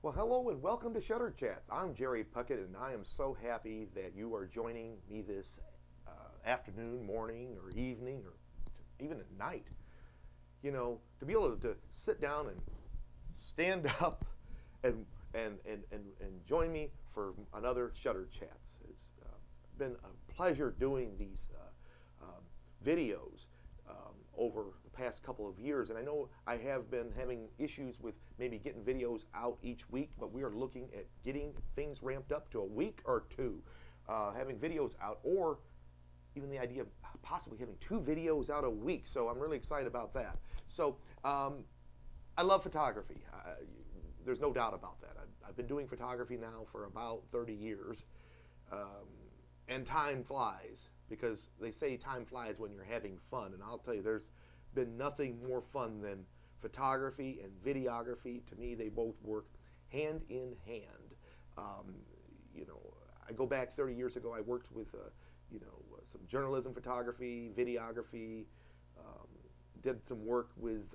Well, hello and welcome to Shutter Chats. I'm Jerry Puckett, and I am so happy that you are joining me this afternoon, morning, or evening, or even at night. To be able to sit down and stand up and join me for another Shutter Chats. It's been a pleasure doing these videos over the past couple of years. And I know I have been having issues with maybe getting videos out each week, but we are looking at getting things ramped up to a week or two, having videos out, or even the idea of possibly having 2 videos out a week. So I'm really excited about that. So I love photography. There's no doubt about that. I've been doing photography now for about 30 years. And time flies, because they say time flies when you're having fun. And I'll tell you, there's been nothing more fun than photography and videography. To me, they both work hand in hand. Um, I go back 30 years ago. I worked with some journalism photography, videography, um, did some work with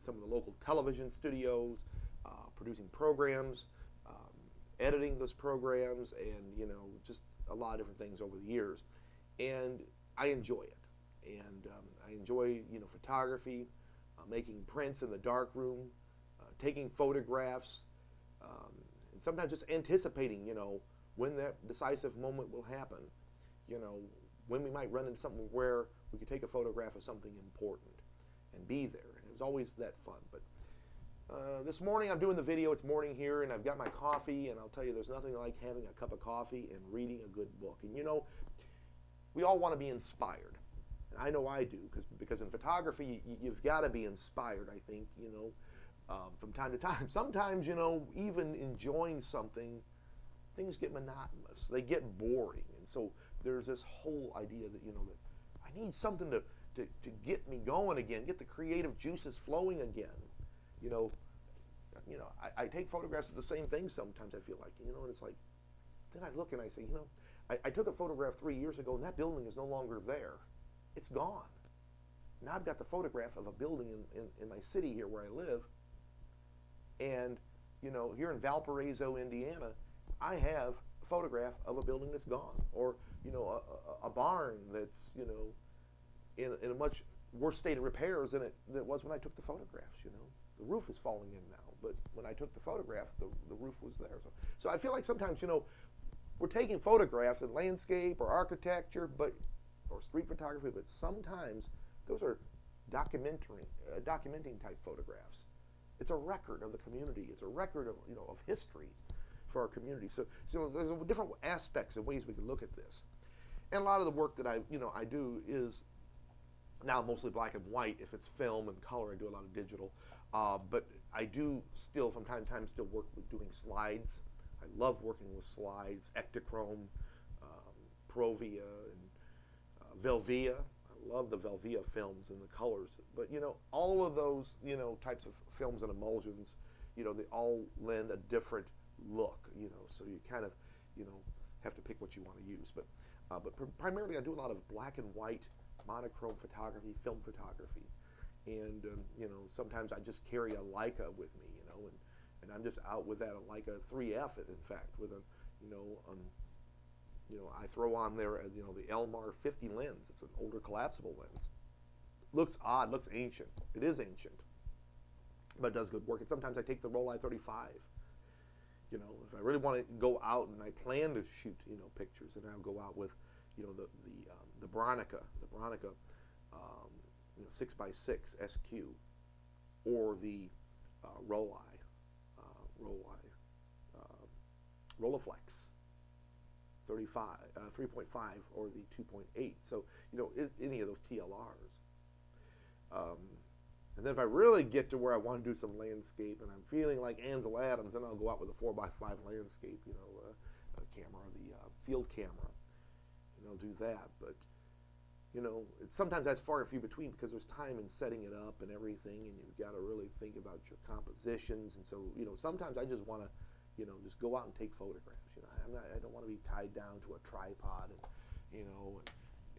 some of the local television studios, producing programs, editing those programs, and just a lot of different things over the years. And I enjoy it. And I enjoy photography, making prints in the darkroom, taking photographs, and sometimes just anticipating when that decisive moment will happen. When we might run into something where we could take a photograph of something important and be there. And it was always that fun. But this morning I'm doing the video. It's morning here, and I've got my coffee, and I'll tell you, there's nothing like having a cup of coffee and reading a good book. And we all want to be inspired. And I know I do, because in photography, you've got to be inspired, I think, from time to time. Sometimes, even enjoying something, things get monotonous. They get boring. And so there's this whole idea that, that I need something to get me going again, get the creative juices flowing again. you know, I take photographs of the same things sometimes, I feel like, and it's like, then I look and I say, I took a photograph 3 years ago, and that building is no longer there. It's gone. Now I've got the photograph of a building in my city here where I live, and, here in Valparaiso, Indiana, I have a photograph of a building that's gone, or, a barn that's, in a much worse state of repairs than it was when I took the photographs. The roof is falling in now, but when I took the photograph, the roof was there. So I feel like sometimes, we're taking photographs in landscape or architecture, or street photography, but sometimes those are documenting type photographs. It's a record of the community. It's a record of of history for our community. So there's different aspects and ways we can look at this. And a lot of the work that I do is now mostly black and white. If it's film and color, I do a lot of digital. But I do still, from time to time, still work with doing slides. I love working with slides, Ektachrome, Provia, and Velvia. I love the Velvia films and the colors. But all of those types of films and emulsions, they all lend a different look. So you kind of have to pick what you want to use. But primarily, I do a lot of black and white, monochrome photography, film photography. And sometimes I just carry a Leica with me, and I'm just out with that Leica 3F, in fact, with a I throw on there the Elmar 50 lens. It's an older collapsible lens. Looks odd, looks ancient. It is ancient, but it does good work. And sometimes I take the Rollei 35. If I really want to go out and I plan to shoot pictures, and I'll go out with the Bronica 6x6 SQ, or the Rollei Rolleiflex 35 3.5, or the 2.8. So any of those TLRs. And then if I really get to where I want to do some landscape, and I'm feeling like Ansel Adams, then I'll go out with a 4x5 landscape, camera, the field camera, do that. But sometimes that's far and few between, because there's time in setting it up and everything, and you've got to really think about your compositions. And so sometimes I just want to just go out and take photographs. I don't want to be tied down to a tripod and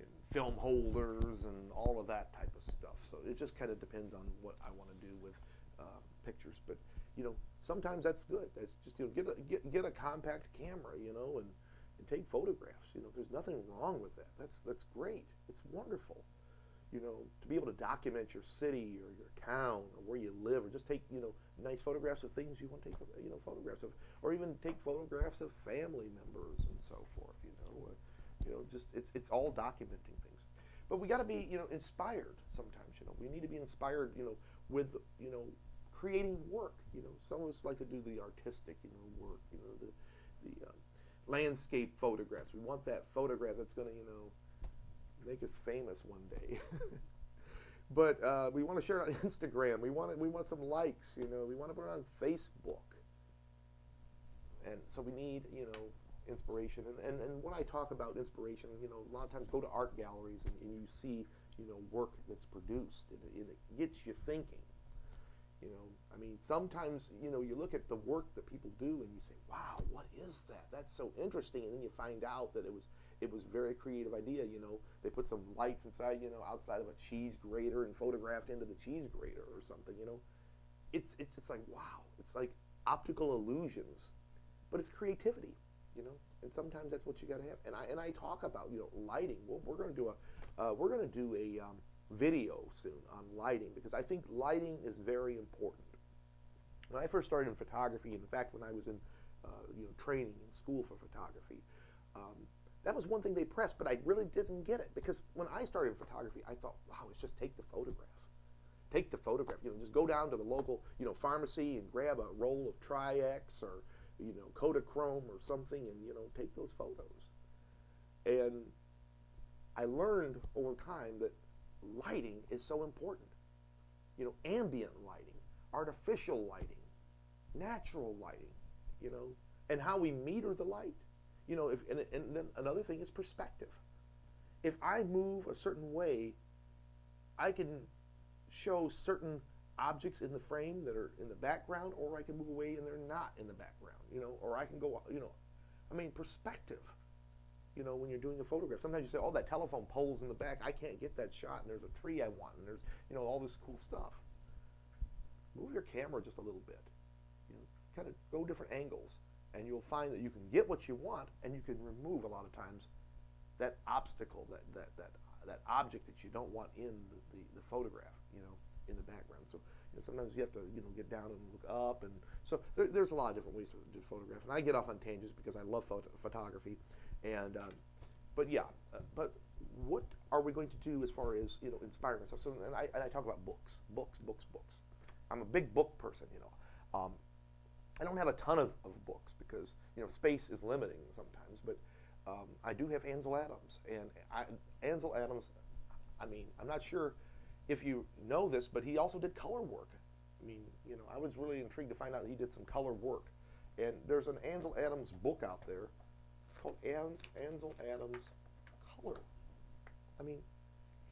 and film holders and all of that type of stuff. So it just kind of depends on what I want to do with pictures. But sometimes that's good. That's just, get a compact camera, and take photographs. There's nothing wrong with that. That's great. It's wonderful. To be able to document your city or your town or where you live, or just take, nice photographs of things you want to take, photographs of, or even take photographs of family members and so forth. Just it's all documenting things. But we got to be, inspired sometimes. We need to be inspired, with, creating work. Some of us like to do the artistic, work. The landscape photographs. We want that photograph that's going to, make us famous one day. But we want to share it on Instagram. We want some likes. We want to put it on Facebook. And so we need, inspiration. And when I talk about inspiration, a lot of times go to art galleries and you see, work that's produced, and it gets you thinking. Sometimes, you look at the work that people do and you say, wow, what is that? That's so interesting. And then you find out that it was a very creative idea. They put some lights inside, outside of a cheese grater and photographed into the cheese grater or something. It's like, wow. It's like optical illusions, but it's creativity. And sometimes that's what you got to have. And I talk about, lighting. Well, we're going to do a video soon on lighting, because I think lighting is very important. When I first started in photography, in fact, when I was in training in school for photography, that was one thing they pressed, but I really didn't get it, because when I started in photography, I thought, wow, it's just take the photograph. Take the photograph. Just go down to the local pharmacy and grab a roll of Tri-X or Kodachrome or something, and take those photos. And I learned over time that lighting is so important. Ambient lighting, artificial lighting, natural lighting, and how we meter the light. And then another thing is perspective. If I move a certain way, I can show certain objects in the frame that are in the background, or I can move away and they're not in the background, or I can go, perspective. When you're doing a photograph, sometimes you say, oh, that telephone pole's in the back, I can't get that shot, and there's a tree I want, and there's, all this cool stuff. Move your camera just a little bit, kind of go different angles, and you'll find that you can get what you want, and you can remove a lot of times that obstacle, that object that you don't want in the photograph, in the background. So sometimes you have to get down and look up, and so there's a lot of different ways to do photograph. And I get off on tangents because I love photography, and but what are we going to do as far as inspiring myself? So and I talk about books. I'm a big book person. I don't have a ton of books because space is limiting sometimes, but I do have Ansel Adams, and Ansel Adams. I'm not sure if you know this, but he also did color work. I was really intrigued to find out that he did some color work. And there's an Ansel Adams book out there. It's called Ansel Adams Color.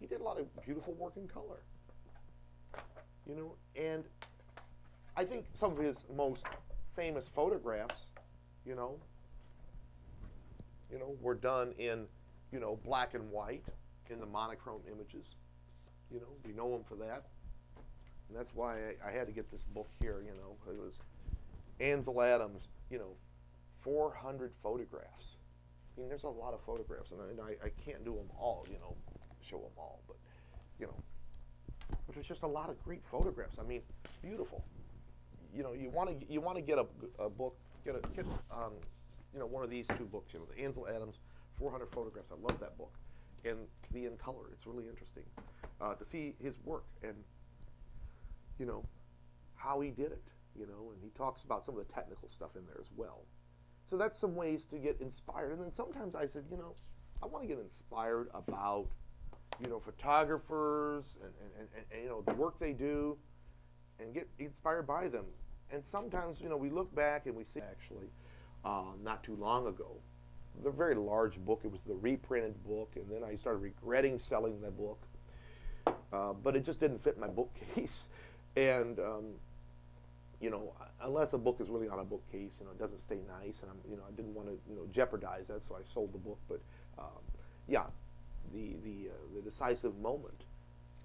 He did a lot of beautiful work in color. And I think some of his most famous photographs, were done in, black and white, in the monochrome images. We know him for that. And that's why I had to get this book here, It was Ansel Adams, 400 photographs. There's a lot of photographs, and I can't do them all, show them all, but, but there's just a lot of great photographs. Beautiful. You want to get a book, get one of these two books, the Ansel Adams 400 Photographs. I love that book, and the in color. It's really interesting to see his work and how he did it. And he talks about some of the technical stuff in there as well. So that's some ways to get inspired. And then sometimes I said, I want to get inspired about photographers and the work they do, and get inspired by them. And sometimes we look back and we see actually not too long ago, the very large book. It was the reprinted book, and then I started regretting selling that book, but it just didn't fit my bookcase. And unless a book is really on a bookcase, it doesn't stay nice, and I didn't want to jeopardize that, so I sold the book. But the decisive moment,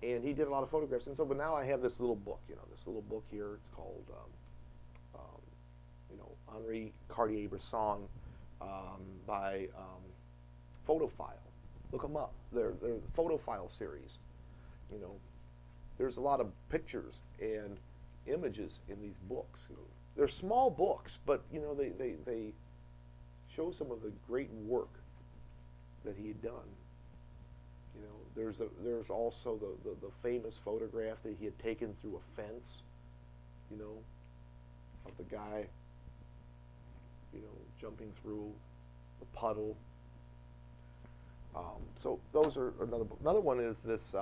and he did a lot of photographs. And so, but now I have this little book, this little book here. It's called Henri Cartier-Bresson by Photophile. Look them up. They're the Photophile series. You know, there's a lot of pictures and images in these books. You know, they're small books, but you know they show some of the great work that he had done. You know, there's also the famous photograph that he had taken through a fence. You know, of the guy, you know, jumping through the puddle. So those are another book. Another one is this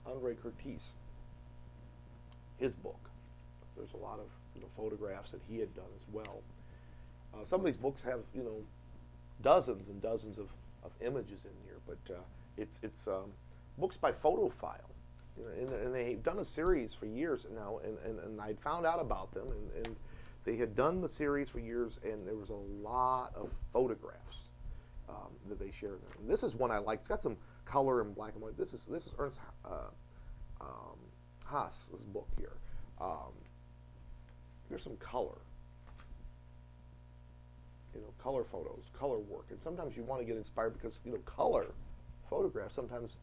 Andre Curtis, his book. There's a lot of, you know, photographs that he had done as well. Some of these books have, you know, dozens and dozens of images in here, but it's books by Photophile. You know, and they've done a series for years now, and I'd found out about them, and they had done the series for years, and there was a lot of photographs that they shared. And this is one I like. It's got some color and black and white. This is Ernst Haas's book here. Here's some color. You know, color photos, color work, and sometimes you want to get inspired because, you know, color photographs. Sometimes,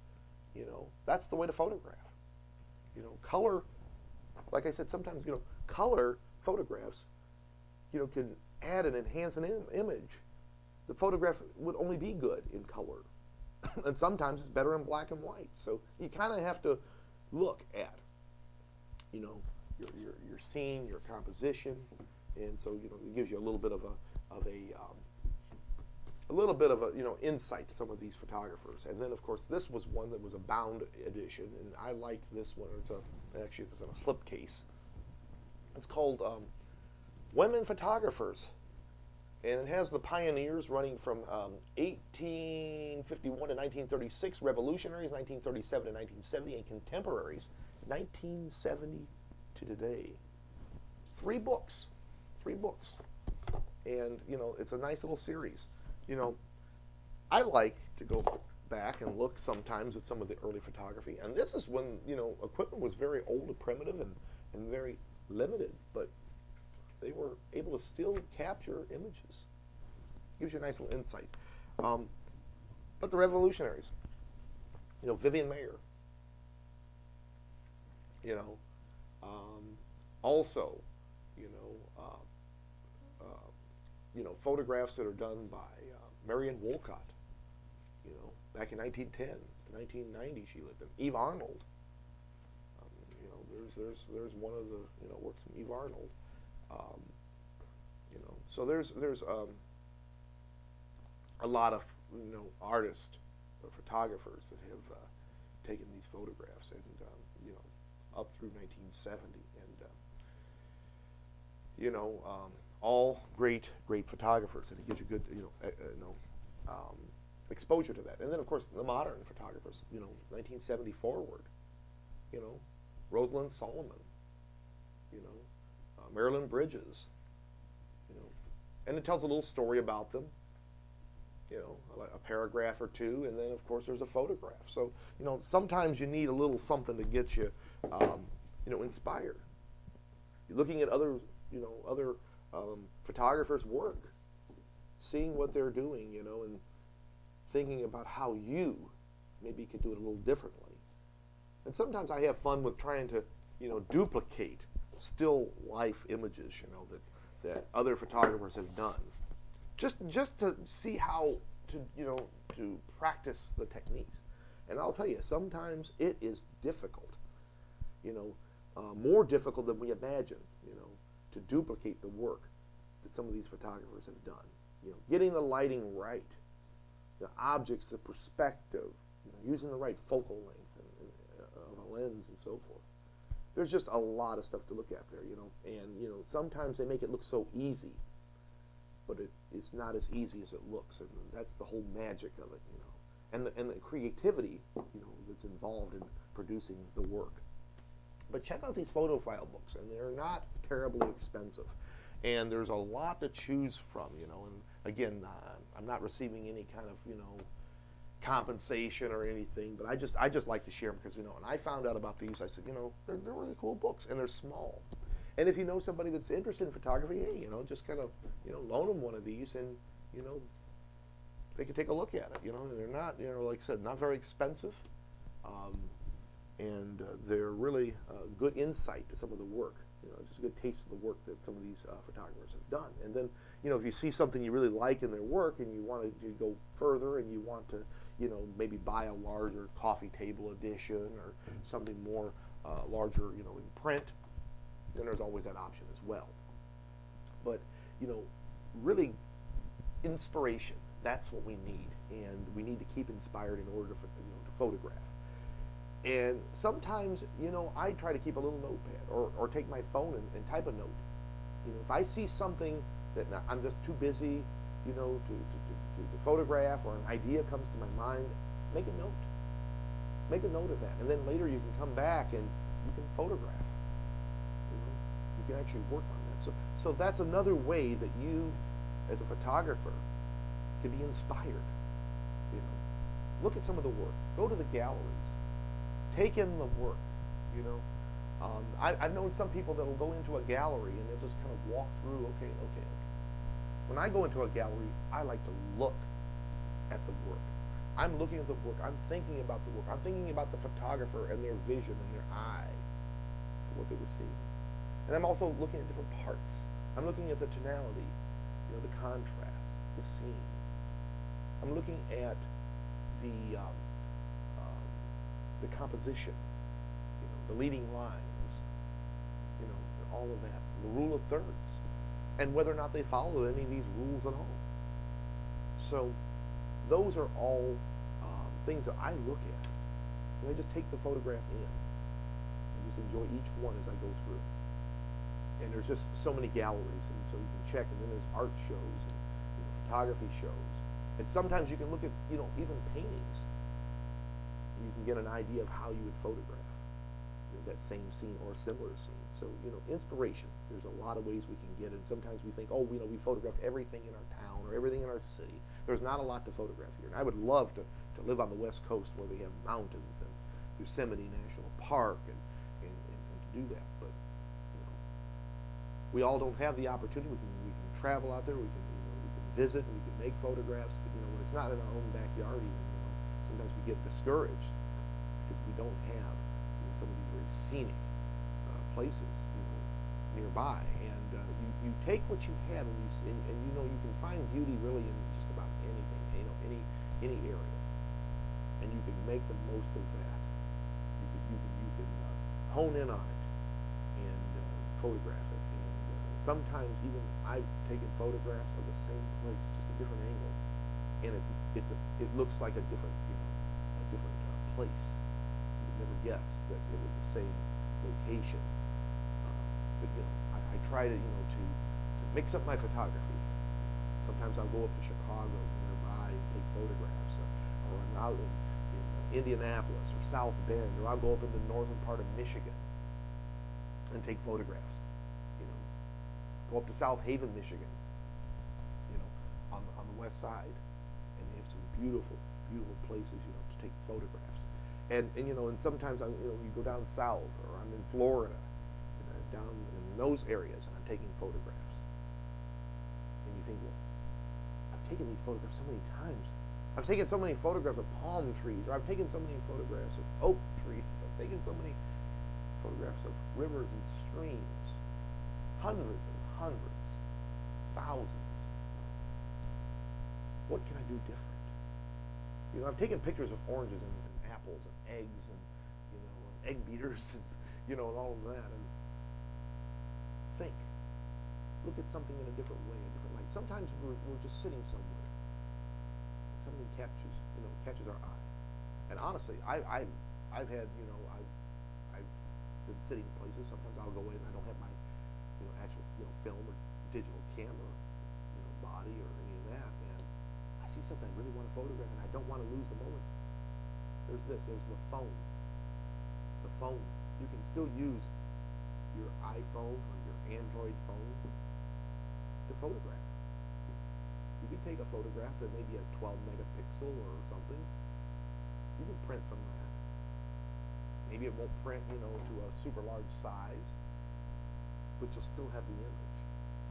you know, that's the way to photograph. You know, color. Like I said, sometimes, you know, color photographs, you know, can add and enhance an image. The photograph would only be good in color, and sometimes it's better in black and white. So you kind of have to look at, you know, your scene, your composition, and so, you know, it gives you a little bit of a you know, insight to some of these photographers. And then, of course, this was one that was a bound edition, and I like this one. Actually it's in a slipcase. It's called Women Photographers, and it has the pioneers running from 1851 to 1936, revolutionaries 1937 to 1970, and contemporaries 1970 to today. Three books, and you know, it's a nice little series. You know, I like to go back and look sometimes at some of the early photography, and this is when, you know, equipment was very old and primitive and very limited, but they were able to still capture images. Gives you a nice little insight. But the revolutionaries, you know, Vivian Maier, you know, also, you know, photographs that are done by Marion Wolcott, you know, back in 1910 to 1990 she lived in. Eve Arnold, you know, there's one of the, you know, works from Eve Arnold, you know, so there's a lot of, you know, artists or photographers that have taken these photographs, and you know, up through 1970, and you know, all great photographers, and it gives you good, you know, exposure to that. And then, of course, the modern photographers, you know, 1970 forward, you know, Rosalind Solomon, you know, Marilyn Bridges, you know, and it tells a little story about them, you know, a paragraph or two, and then, of course, there's a photograph. So, you know, sometimes you need a little something to get you, you know, inspired. You're looking at other, you know, other photographers' work, seeing what they're doing, you know, and thinking about how you maybe could do it a little differently. And sometimes I have fun with trying to, you know, duplicate still life images, you know, that other photographers have done, just to see how to, you know, to practice the techniques. And I'll tell you, sometimes it is difficult, you know, more difficult than we imagine, you know, to duplicate the work that some of these photographers have done. You know, getting the lighting right, the objects, the perspective, you know, using the right focal length of a lens and so forth. There's just a lot of stuff to look at there, you know, and you know, sometimes they make it look so easy, but it's not as easy as it looks, and that's the whole magic of it, you know, and the creativity, you know, that's involved in producing the work. But check out these Photophile books, and they're not terribly expensive, and there's a lot to choose from, you know. And again, I'm not receiving any kind of, you know, compensation or anything, but I just like to share them because, you know, when I found out about these, I said, you know, they're really cool books, and they're small, And if you know somebody that's interested in photography, hey, just kind of, loan them one of these, and you know, they can take a look at it. They're not, like I said, not very expensive, um, and they're really good insight to some of the work. Just a good taste of the work that some of these photographers have done. And then, if you see something you really like in their work and you want to go further and you want to, maybe buy a larger coffee table edition or something more larger, in print, then there's always that option as well. But, really inspiration, that's what we need. And we need to keep inspired in order to photograph. And sometimes, I try to keep a little notepad or take my phone and type a note. If I see something that I'm just too busy, to photograph, or an idea comes to my mind, make a note. Make a note of that. And then later you can come back and you can photograph. You can actually work on that. So that's another way that you, as a photographer, can be inspired. Look at some of the work. Go to the galleries. Take in the work. I've known some people that will go into a gallery and they'll just kind of walk through. Okay. When I go into a gallery, I like to look at the work. I'm looking at the work. I'm thinking about the work. I'm thinking about the photographer and their vision and their eye for what they were seeing. And I'm also looking at different parts. I'm looking at the tonality, the contrast, the scene. I'm looking at the composition, the leading lines, all of that, the rule of thirds, and whether or not they follow any of these rules at all. So those are all things that I look at, and I just take the photograph in and just enjoy each one as I go through. And there's just so many galleries, and so you can check, and then there's art shows and photography shows, and sometimes you can look at even paintings. You can get an idea of how you would photograph that same scene or a similar scene. So, inspiration. There's a lot of ways we can get it. And sometimes we think, we photographed everything in our town or everything in our city. There's not a lot to photograph here. And I would love to live on the West Coast where they have mountains and Yosemite National Park and to do that. But, we all don't have the opportunity. We can travel out there. We can visit. We can make photographs. But, when it's not in our own backyard even, sometimes we get discouraged because we don't have some of these very scenic places nearby. And you take what you have, and you can find beauty really in just about anything, any area, and you can make the most of that. You can hone in on it and photograph it. And sometimes even I've taken photographs of the same place, just a different angle, and it looks like a different place. You'd never guess that it was the same location. But I try to mix up my photography. Sometimes I'll go up to Chicago nearby and take photographs, or I'm out in Indianapolis or South Bend, or I'll go up in the northern part of Michigan and take photographs. Go up to South Haven, Michigan, on the west side, and they have some beautiful places, to take photographs. And sometimes you go down south, or I'm in Florida, down in those areas, and I'm taking photographs. And you think, well, I've taken these photographs so many times. I've taken so many photographs of palm trees, or I've taken so many photographs of oak trees. I've taken so many photographs of rivers and streams, hundreds and hundreds, thousands. What can I do different? I've taken pictures of oranges and apples and eggs and egg beaters and all of that, and think. Look at something in a different way, a different light. Sometimes we're just sitting somewhere, and something catches our eye. And honestly, I've had I've been sitting in places. Sometimes I'll go in and I don't have my actual film or digital camera body or any of that, and I see something I really want to photograph, and I don't want to lose the moment. There's the phone. The phone. You can still use your iPhone or your Android phone to photograph. You can take a photograph that may be a 12 megapixel or something. You can print from that. Maybe it won't print, to a super large size, but you'll still have the image.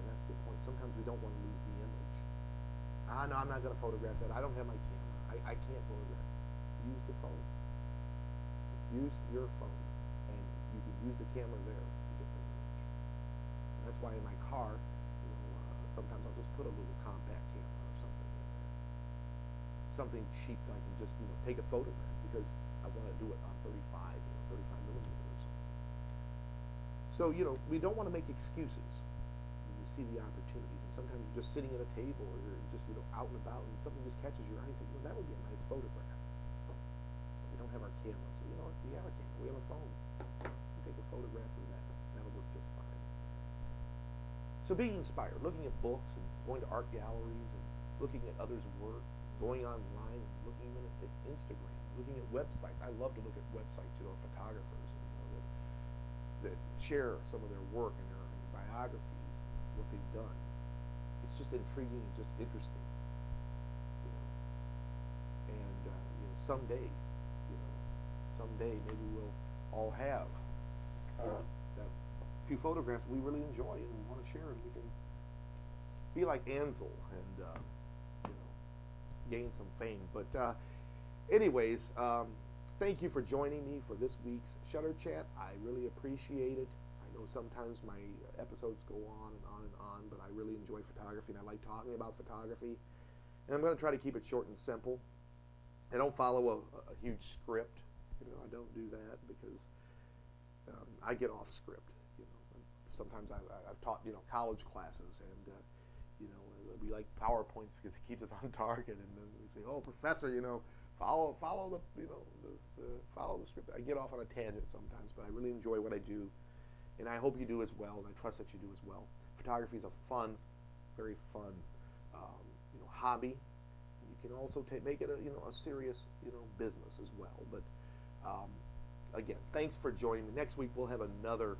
And that's the point. Sometimes we don't want to lose the image. No, I'm not going to photograph that. I don't have my camera. I can't photograph. Use the phone. Use your phone, and you can use the camera there to get the image. And that's why in my car, sometimes I'll just put a little compact camera or something in there. Something cheap that I can just, take a photograph because I want to do it on 35 millimeters. So, we don't want to make excuses when we see the opportunities. And sometimes you're just sitting at a table or you're just, out and about and something just catches your eye and you say, that would be a nice photograph. But we don't have our camera. So, we have a camera. We have a phone. We take a photograph of that. That'll work just fine. So being inspired, looking at books and going to art galleries and looking at others' work, going online and looking at Instagram, looking at websites. I love to look at websites, of photographers that share some of their work and their biographies, what they've done. It's just intriguing and just interesting, And someday maybe we'll all have that few photographs we really enjoy and we want to share, and we can be like Ansel and gain some fame. But anyways, thank you for joining me for this week's Shutter Chat. I really appreciate it. I know sometimes my episodes go on and on and on, but I really enjoy photography and I like talking about photography. And I'm going to try to keep it short and simple. I don't follow a huge script. I don't do that because I get off script. Sometimes I've taught college classes, and we like PowerPoints because it keeps us on target. And then we say, "Oh, professor, follow the follow the script." I get off on a tangent sometimes, but I really enjoy what I do, and I hope you do as well. And I trust that you do as well. Photography is a fun, very fun, hobby. You can also make it a serious business as well. But again, thanks for joining me. Next week we'll have another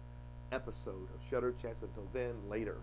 episode of Shutter Chats. Until then, later.